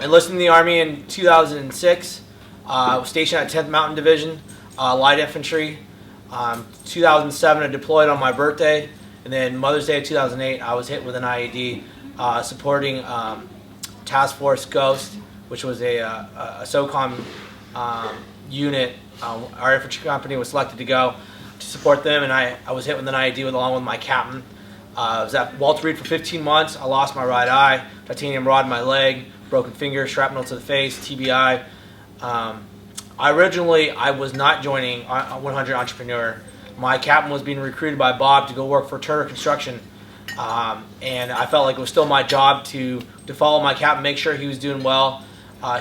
Enlisted in the Army in 2006. Was stationed at 10th Mountain Division, light infantry. 2007, I deployed on my birthday, and then Mother's Day of 2008, I was hit with an IED supporting Task Force Ghost, which was a SOCOM unit. Our infantry company was selected to go to support them, and I was hit with an IED along with my captain. I was at Walter Reed for 15 months. I lost my right eye, titanium rod in my leg, broken finger, shrapnel to the face, TBI. I was not joining 100 Entrepreneur. My captain was being recruited by Bob to go work for Turner Construction, and I felt like it was still my job to follow my captain, make sure he was doing well.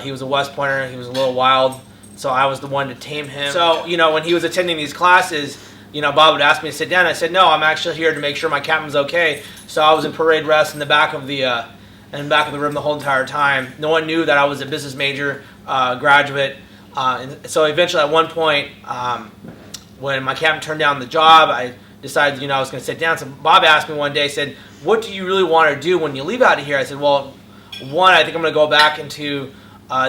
He was a West Pointer. He was a little wild, so I was the one to tame him. So, when he was attending these classes, Bob would ask me to sit down. I said, no, I'm actually here to make sure my captain's okay. So I was in parade rest in the back of the room the whole entire time. No one knew that I was a business major, graduate. And so eventually at one point, when my captain turned down the job, I decided, I was going to sit down. So Bob asked me one day, said, what do you really want to do when you leave out of here? I said, well, one, I think I'm going to go back into,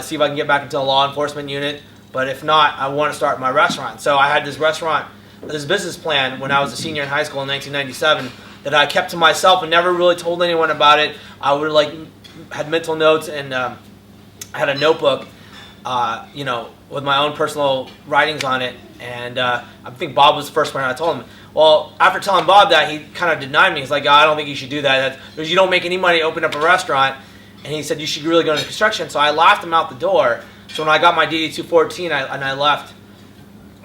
see if I can get back into a law enforcement unit. But if not, I want to start my restaurant. So I had this business plan when I was a senior in high school in 1997 that I kept to myself and never really told anyone about it. I would had mental notes and I had a notebook, with my own personal writings on it. And I think Bob was the first one I told him. Well, after telling Bob that, he kind of denied me. He's like, I don't think you should do that. Because you don't make any money opening up a restaurant. And he said, you should really go into construction. So I laughed him out the door. So when I got my DD-214 and I left,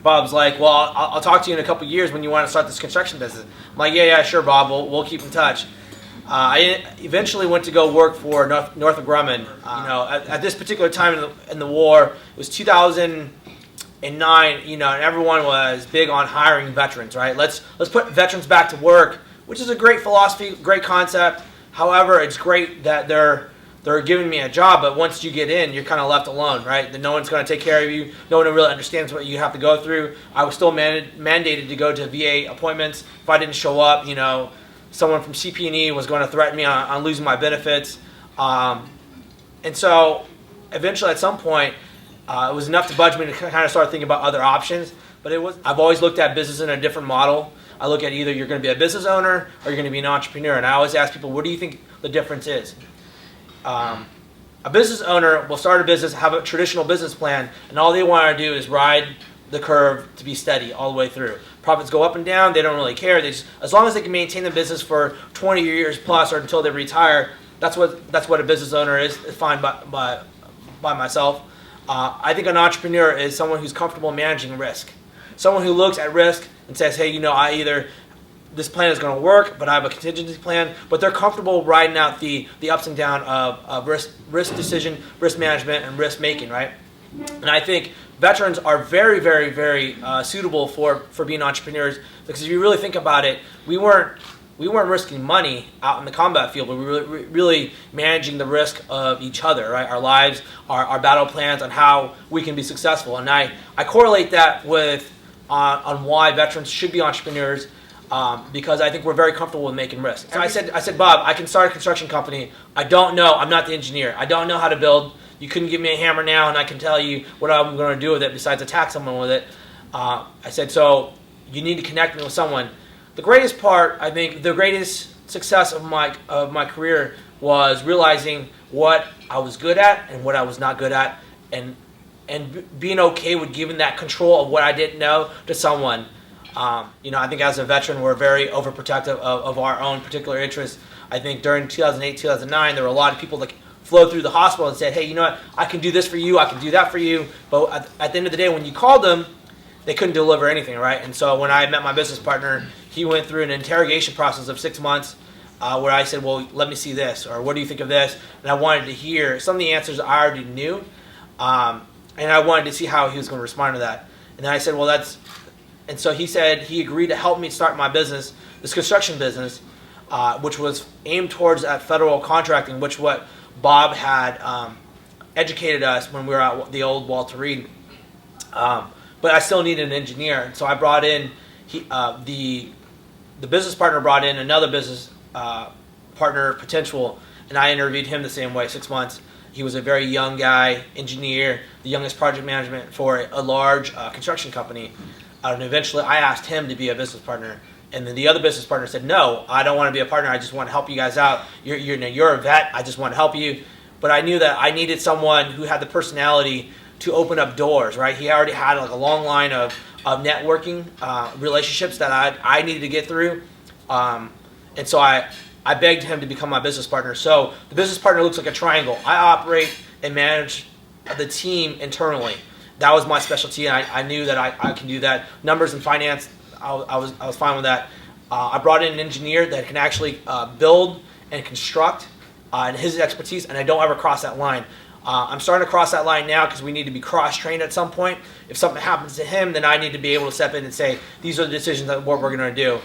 Bob's like, well, I'll talk to you in a couple years when you want to start this construction business. I'm like, yeah, sure, Bob. We'll keep in touch. I eventually went to go work for Northrop Grumman. At this particular time in the war, it was 2009. And everyone was big on hiring veterans, right? Let's put veterans back to work, which is a great philosophy, great concept. However, it's great that they're giving me a job, but once you get in, you're kind of left alone, right? No one's going to take care of you. No one really understands what you have to go through. I was still mandated to go to VA appointments. If I didn't show up, someone from CP&E was going to threaten me on losing my benefits. And so eventually at some point, it was enough to budge me to kind of start thinking about other options. But I've always looked at business in a different model. I look at either you're going to be a business owner or you're going to be an entrepreneur. And I always ask people, what do you think the difference is? A business owner will start a business, have a traditional business plan, and all they want to do is ride the curve to be steady all the way through. Profits go up and down. They don't really care. As long as they can maintain the business for 20 years plus or until they retire, that's what a business either is fine by myself. I think an entrepreneur is someone who's comfortable managing risk. Someone who looks at risk and says, hey, this plan is going to work, but I have a contingency plan. But they're comfortable riding out the ups and downs of risk decision, risk management, and risk making, right? And I think veterans are very, very, very suitable for being entrepreneurs, because if you really think about it, we weren't risking money out in the combat field, but we were really managing the risk of each other, right? Our lives, our battle plans, on how we can be successful. And I correlate that with on why veterans should be entrepreneurs. Because I think we're very comfortable with making risks. So I said, Bob, I can start a construction company. I don't know. I'm not the engineer. I don't know how to build. You couldn't give me a hammer now, and I can tell you what I'm going to do with it besides attack someone with it. I said, so you need to connect me with someone. The greatest part, I think, the greatest success of my career was realizing what I was good at and what I was not good at, and being okay with giving that control of what I didn't know to someone. I think as a veteran, we're very overprotective of our own particular interests. I think during 2008, 2009, there were a lot of people that flowed through the hospital and said, hey, you know what, I can do this for you, I can do that for you. But at the end of the day, when you called them, they couldn't deliver anything, right? And so when I met my business partner, he went through an interrogation process of 6 months where I said, well, let me see this, or what do you think of this? And I wanted to hear some of the answers I already knew, and I wanted to see how he was going to respond to that. And then I said, well, and so he said he agreed to help me start my business, this construction business, which was aimed towards that federal contracting, which what Bob had educated us when we were at the old Walter Reed. But I still needed an engineer, and so I brought in the business partner brought in another business partner potential, and I interviewed him the same way, 6 months. He was a very young guy, engineer, the youngest project management for a large construction company. And eventually I asked him to be a business partner. And then the other business partner said, no, I don't want to be a partner. I just want to help you guys out. You're a vet. I just want to help you. But I knew that I needed someone who had the personality to open up doors, right? He already had like a long line of networking relationships that I needed to get through. And so I begged him to become my business partner. So the business partner looks like a triangle. I operate and manage the team internally. That was my specialty, and I knew that I can do that. Numbers and finance, I was fine with that. I brought in an engineer that can actually build and construct, and his expertise, and I don't ever cross that line. I'm starting to cross that line now because we need to be cross-trained at some point. If something happens to him, then I need to be able to step in and say, these are the decisions that what we're going to do,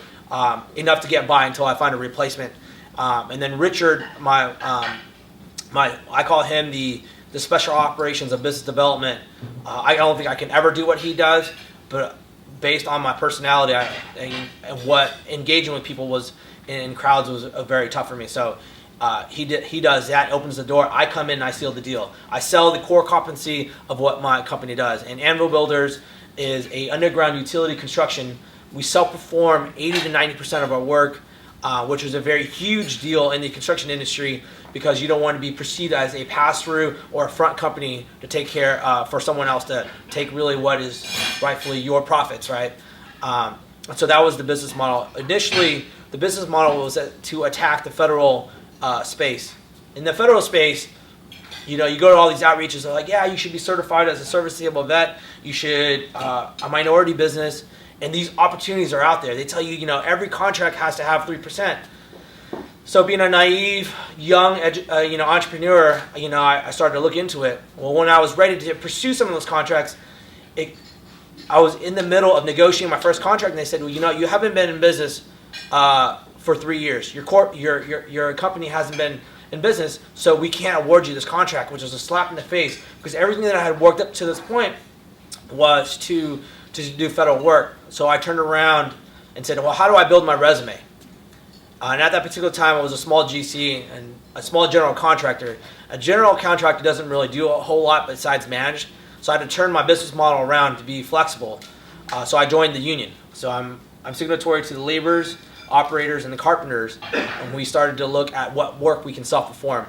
enough to get by until I find a replacement. And then Richard, I call him the special operations of business development. I don't think I can ever do what he does, but based on my personality and what engaging with people was in crowds was very tough for me. So he does that, opens the door. I come in and I seal the deal. I sell the core competency of what my company does. And Anvil Builders is a underground utility construction. We self-perform 80 to 90% of our work, which is a very huge deal in the construction industry because you don't want to be perceived as a pass-through or a front company to take care for someone else to take really what is rightfully your profits, right? So that was the business model. Initially, the business model was to attack the federal space. In the federal space, you go to all these outreaches, they're like, yeah, you should be certified as a service-disabled vet, you should, a minority business, and these opportunities are out there. They tell you, every contract has to have 3%. So being a naive, young, entrepreneur, I started to look into it. Well, when I was ready to pursue some of those contracts, I was in the middle of negotiating my first contract, and they said, well, you haven't been in business for 3 years. Your company hasn't been in business, so we can't award you this contract, which was a slap in the face because everything that I had worked up to this point was to do federal work. So I turned around and said, well, how do I build my resume? And at that particular time, I was a small GC and a small general contractor. A general contractor doesn't really do a whole lot besides manage. So I had to turn my business model around to be flexible. So I joined the union. So I'm signatory to the laborers, operators, and the carpenters. And we started to look at what work we can self-perform.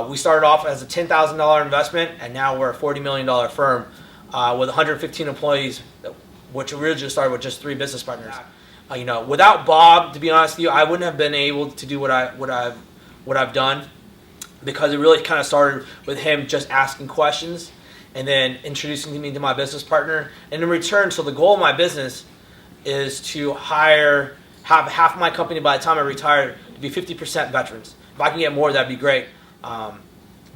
We started off as a $10,000 investment, and now we're a $40 million firm with 115 employees, which originally started with just 3 business partners. Without Bob, to be honest with you, I wouldn't have been able to do what I've done, because it really kind of started with him just asking questions and then introducing me to my business partner. And in return, so the goal of my business is to have half my company by the time I retire to be 50% veterans. If I can get more, that'd be great. But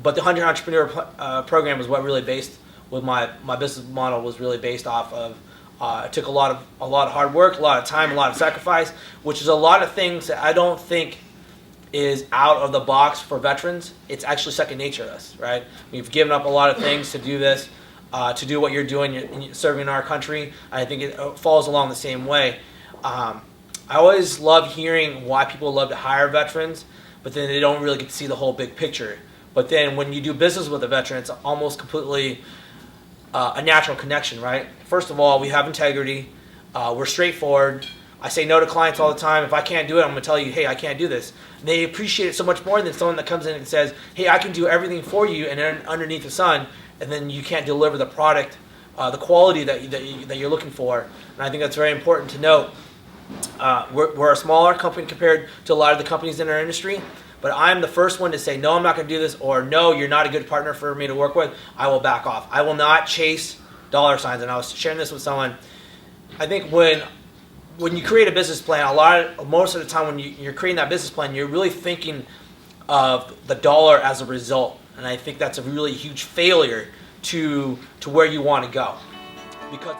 the 100 Entrepreneur program was what really based with my business model was really based off of. It took a lot of hard work, a lot of time, a lot of sacrifice, which is a lot of things that I don't think is out of the box for veterans. It's actually second nature to us, right? We've given up a lot of things to do this, to do what you're doing, serving our country. I think it falls along the same way. I always love hearing why people love to hire veterans, but then they don't really get to see the whole big picture. But then when you do business with a veteran, it's almost completely a natural connection, right? First of all, we have integrity. We're straightforward. I say no to clients all the time. If I can't do it, I'm going to tell you, hey, I can't do this. And they appreciate it so much more than someone that comes in and says, hey, I can do everything for you, and then underneath the sun, and then you can't deliver the product, the quality that you're looking for. And I think that's very important to note. We're a smaller company compared to a lot of the companies in our industry, but I'm the first one to say, no, I'm not going to do this, or no, you're not a good partner for me to work with. I will back off. I will not chase dollar signs. And I was sharing this with someone. I think when you create a business plan, most of the time when you're creating that business plan, you're really thinking of the dollar as a result. And I think that's a really huge failure to where you want to go. Because